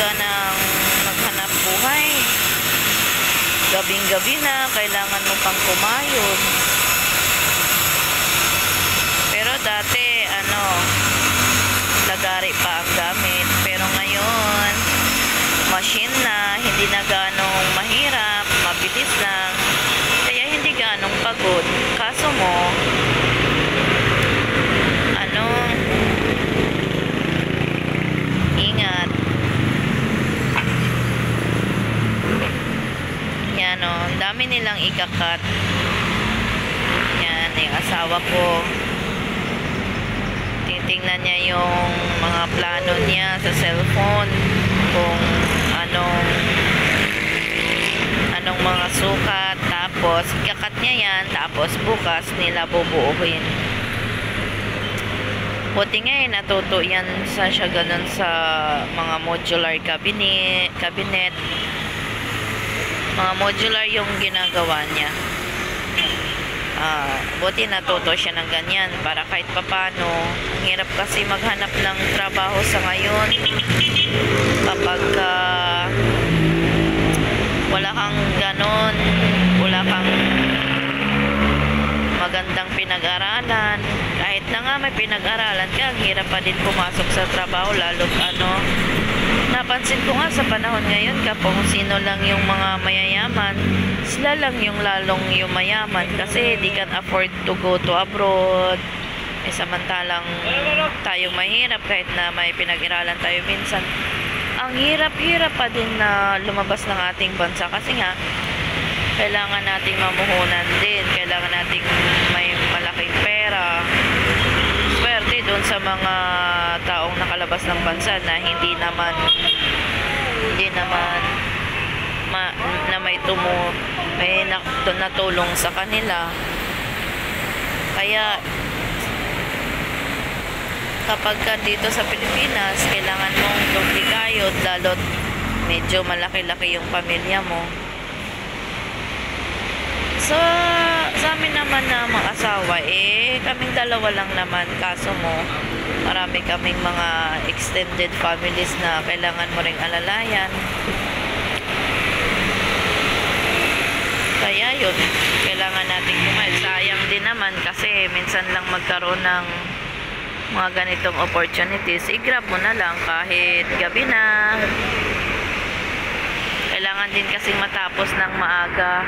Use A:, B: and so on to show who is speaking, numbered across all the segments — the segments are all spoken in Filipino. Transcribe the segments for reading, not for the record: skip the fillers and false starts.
A: ka ng maghanap buhay. Gabing-gabi na, kailangan mo pang kumayod. Pero dati, lagari pa ang gamit. Pero ngayon, machine na, hindi na ganong mahirap, mabilis lang. Kaya hindi ganong pagod. Kaso mo, ingat. Yan o, ang dami nilang ikakat. Yan, yung asawa ko. Titingnan niya yung mga plano niya sa cellphone. Kung anong mga sukat. Tapos, ikakat niya yan. Tapos, bukas nila bubuuhin. Buti nga natuto yan siya ganun sa mga modular cabinet. Mga modular yung ginagawa niya. Buti natuto siya ng ganyan para kahit papano. Ang hirap kasi maghanap ng trabaho sa ngayon kapag wala kang ganon, wala kang magandang pinag-aralan. Kahit na nga may pinag-aralan ka, ang hirap pa din pumasok sa trabaho, lalo napansin ko nga sa panahon ngayon, kapag sino lang yung mga mayayaman, sila lang yung lalong yung mayaman kasi di can afford to go to abroad. Samantalang tayong mahirap, kahit na may pinag-aralan tayo minsan, ang hirap-hirap pa din na lumabas ng ating bansa kasi nga kailangan nating mamuhunan din, kailangan nating may malaking pera. Swerte doon sa mga taong nakalabas ng bansa na hindi naman na may natulong sa kanila. Kaya kapag ka dito sa Pilipinas, kailangan mong duplikayod, lalo't medyo malaki-laki yung pamilya mo. So, sa amin naman na mga asawa, kaming dalawa lang naman. Kaso mo, marami kaming mga extended families na kailangan mo ring alalayan. Kaya yun, kailangan nating kumain. Sayang din naman kasi minsan lang magkaroon ng mga ganitong opportunities. I-grab mo na lang kahit gabi na. Kailangan din kasing matapos ng maaga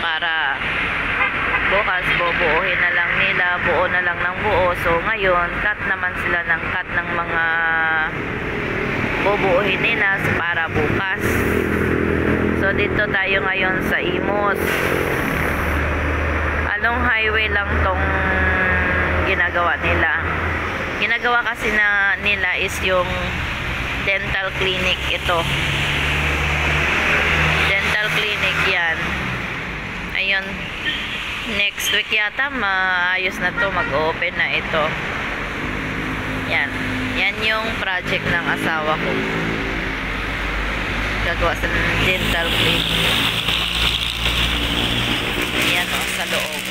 A: para bukas bubuuhin na lang nila, buo na lang ng buo. So ngayon, cut naman sila ng cut ng mga bubuuhin nila para bukas. So dito tayo ngayon sa Imus. Along highway lang tong ginagawa nila. Ginagawa kasi nila is yung dental clinic ito. Dental clinic yan. Ayun, next week yata maayos na to, mag-open na ito. Yan yung project ng asawa ko, gagawa sa dental clinic. Yan o, sa loob.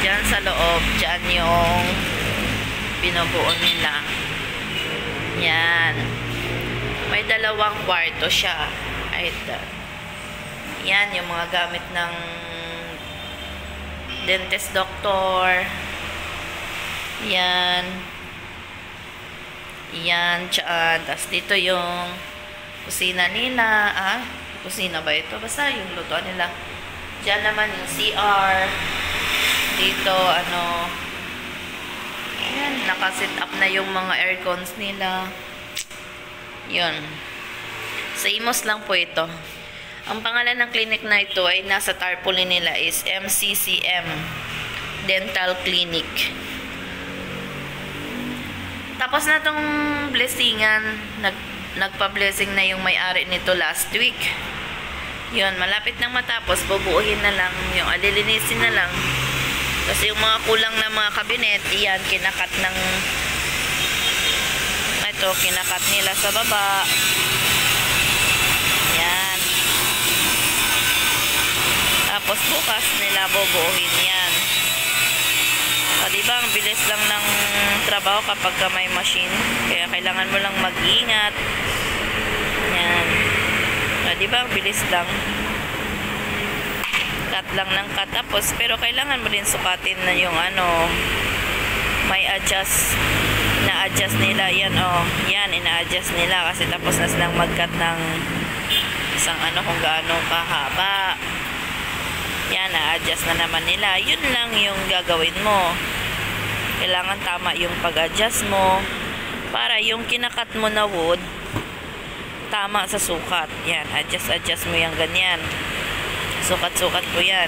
A: Diyan sa loob, diyan yung binubuo nila. Yan, may 2 kwarto siya. Yan yung mga gamit ng dentist doctor. Yan dyan. Tapos dito yung kusina nila. Kusina ba ito? Basta yung lutuan nila. Dyan naman yung CR. Dito yan, nakaset up na yung mga aircons nila. Yun, sa Imus lang po ito. Ang pangalan ng clinic na ito ay nasa tarpaulin nila is MCCM Dental Clinic. Tapos na tong blessingan, nagpa-blessing na yung may-ari nito last week. Yun, malapit nang matapos, bubuuhin na lang, yung alilinisin na lang. Kasi yung mga kulang na mga kabinet, iyan, kinakat nila sa baba. Yan. Tapos bukas nila bubuuhin yan. di ba, ang bilis lang ng trabaho kapag ka may machine. Kaya kailangan mo lang mag-ingat. Yan. Di ba, ang bilis lang. Cut lang ng cut. Tapos, pero kailangan mo din sukatin na yung ano, may adjust. Na-adjust nila. Yan, oh. Yan, ina-adjust nila. Kasi tapos na silang mag-cut ng isang ano kung gaano kahaba. Yan, na-adjust na naman nila. Yun lang yung gagawin mo. Kailangan tama yung pag-adjust mo para yung kinakat mo na wood tama sa sukat. Yan, adjust mo yung ganyan. Sukat-sukat po yan.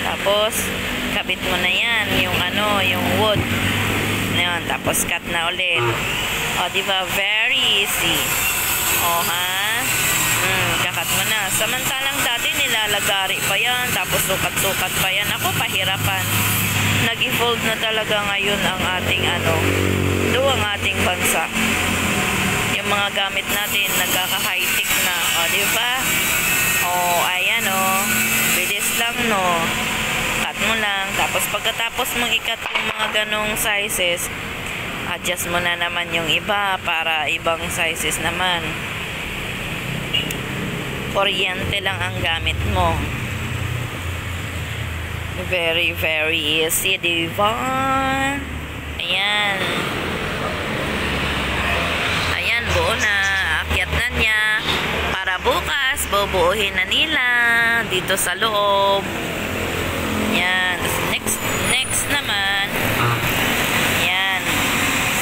A: Tapos, kabit mo na yan, yung ano, yung wood. Yan, tapos cut na ulit. O, diba? Very easy. O, ha? Kakat mo na. Samantalang dati nilalagari pa yan, tapos sukat-sukat pa yan. Ako, pahirapan. Nag-evolve na talaga ngayon ang ating ano, ang ating bansa. Yung mga gamit natin, nagkaka-high-tech na. O, diba? O, ayan o. Bilis lang, no? Cut mo lang. Tapos, pagkatapos mong ikat yung mga ganong sizes, adjust mo na naman yung iba para ibang sizes naman. Kuryente lang ang gamit mo. Very, very easy, diba? Ayan. Ayan, buo na. Akyat na niya. Para bukas, bubuuhin na nila dito sa loob. Ayan. Next naman. Ayan.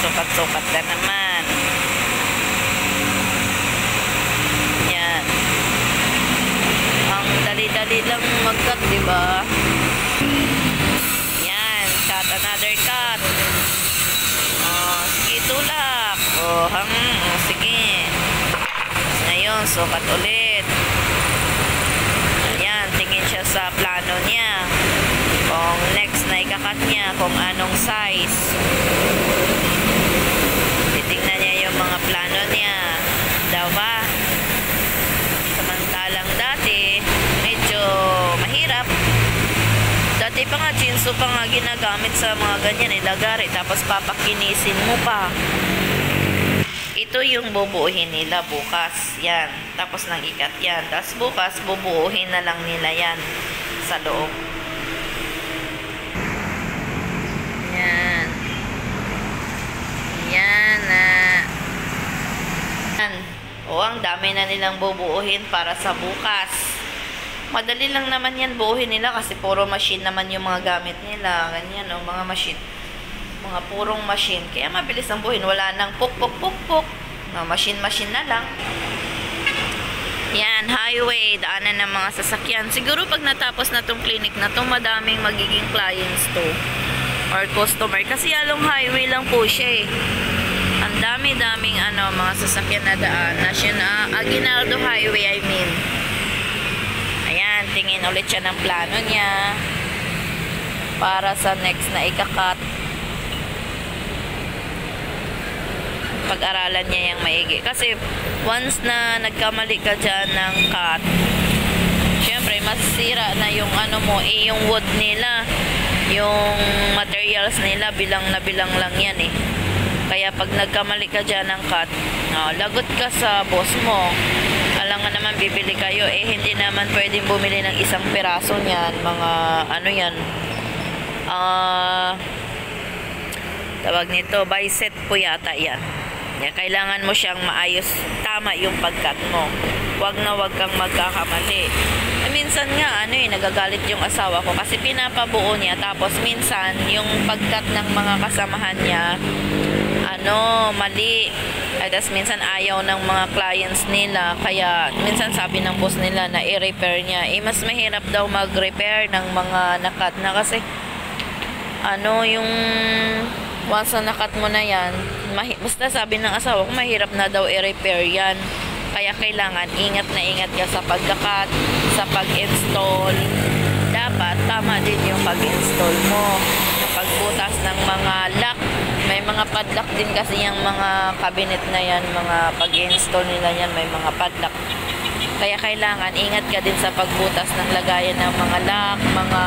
A: Sukat-sukat na naman. Ayan. Ang dali-dali lang mag-cut, diba? Yan, cut, another cut. Sige, tulak. Sige. Ngayon, sukat ulit. Yan, tingin siya sa plano niya. Kung next na ikakat niya, kung anong size. Titingnan niya yung mga plano niya. Daw ba? Samantalang dati, medyo mahirap. Dati pa nga, chinso pa nga ginagamit sa mga ganyan, lagari, tapos papakinisin mo pa. Ito yung bubuuhin nila bukas. Yan. Tapos nang ikat yan. Tapos bukas, bubuuhin na lang nila yan sa loob. Yan. Yan na. Yan. O, ang dami na nilang bubuuhin para sa bukas. Madali lang naman yan buuhin nila kasi puro machine naman yung mga gamit nila. Ganyan, o, mga machine. Mga purong machine. Kaya mabilis ang buuhin. Wala nang puk-puk-puk-puk. No, machine-machine na lang. Yan, highway. Daanan ng mga sasakyan. Siguro pag natapos na tong clinic na to, madaming magiging clients to. Or customer. Kasi along highway lang po siya eh. Ang dami-daming mga sasakyan na daan. Aguinaldo Highway, I mean. Ayan, tingin ulit siya ng plano niya para sa next na ikakat. Pag-aralan niya yung maigi. Kasi once na nagkamali ka dyan ng cut, syempre masisira na yung yung wood nila, yung materials nila, bilang na bilang lang yan eh. Kaya pag nagkamali ka dyan ng cut, lagot ka sa boss mo. Alam nga naman bibili kayo eh, hindi naman pwedeng bumili ng isang piraso niyan, mga yan, tawag nito, by set po yata yan. Yan, kailangan mo siyang maayos, tama yung pagkat mo. Wag kang magkakamali. Minsan nga, nagagalit yung asawa ko kasi pinapabuo niya, tapos minsan, yung pagkat ng mga kasamahan niya, mali. At minsan ayaw ng mga clients nila, kaya minsan sabi ng boss nila na i-repair niya. Mas mahirap daw mag-repair ng mga nakat na kasi, yung once na nakat mo na yan, basta sabi ng asawa ko, mahirap na daw i-repair yan. Kaya kailangan ingat na ingat ka sa pagkakat, sa pag-install. Dapat tama din yung pag-install mo. Yung pagbutas ng mga lock. May mga padlock din kasi yung mga cabinet na yan, mga pag-install nila yan, may mga padlock. Kaya kailangan ingat ka din sa pagbutas ng lagayan ng mga lock, mga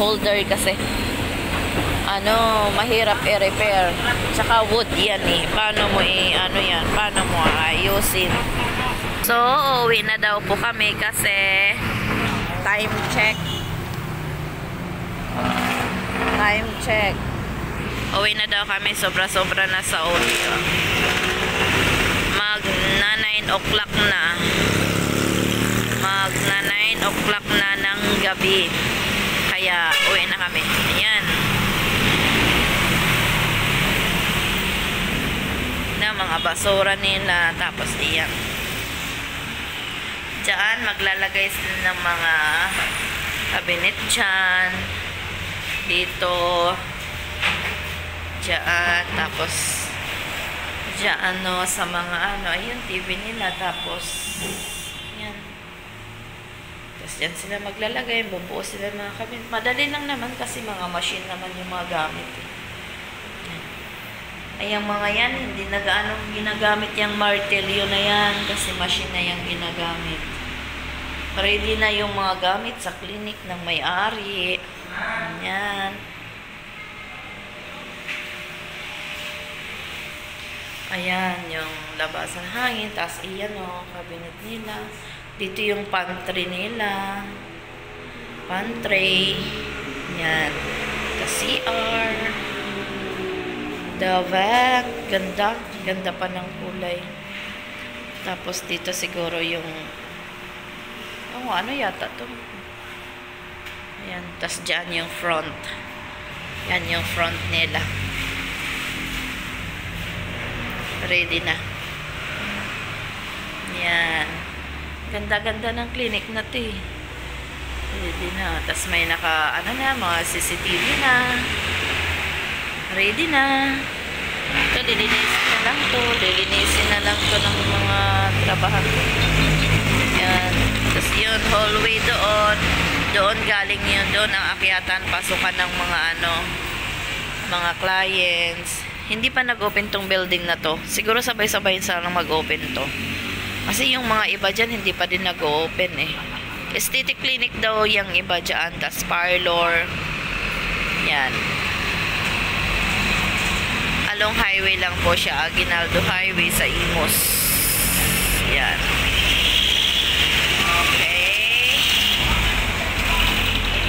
A: holder kasi. ano, mahirap i-repair. Tsaka wood yan eh. Paano mo ano yan? Paano mo ayusin? So, uwi na daw po kami kasi time check. Time check. Uwi na daw kami. Sobra-sobra na sa audio. Magna 9 o'clock na. Magna 9 o'clock na ng gabi. Kaya uwi na kami. Ayan. Na mga basura nila. Tapos iyan. Diyan maglalagay sila ng mga cabinet dyan. Dito. Diyan. Tapos diyan no, sa mga ano. Ayun TV nila. Tapos yan. Tapos dyan sila maglalagay. Bubuo sila ng mga cabinet. Madali lang naman kasi mga machine naman yung mga gamit. Ay, ang mga yan, hindi na gaano ginagamit yung martelyo na yan kasi machine na yung ginagamit. Ready na yung mga gamit sa clinic ng may-ari. Yan. Ayan, yung labasan hangin. Tapos, iyan o, cabinet nila. Dito yung pantry nila. Pantry. Yan. Tapos, CR. Davat. Ganda. Ganda pa ng kulay. Tapos dito siguro yung ano yata to. Ayan. Tapos dyan yung front. Yan yung front nila. Ready na. Yan. Ganda-ganda ng clinic na to eh. Ready na. Tapos may mga CCTV na. Ready na. Ito, lilinisin na lang to. Lilinisin na lang to ng mga trabahan ko. Yan. Tapos yun, hallway doon. Doon galing yun. Doon ang akyatan, pasukan ng mga clients. Hindi pa nag-open tong building na to. Siguro sabay-sabay sana mag-open to. Kasi yung mga iba dyan, hindi pa din nag-open eh. Aesthetic clinic daw yung iba dyan. Tapos parlor. Yan. Along highway lang po siya, Aguinaldo Highway sa Imus. Yan. Okay.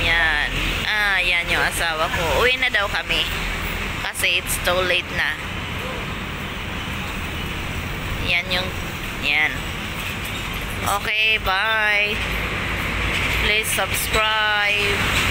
A: Yan. Yan yung asawa ko. Uwi na daw kami. Kasi it's too late na. Yan. Okay, bye. Please subscribe.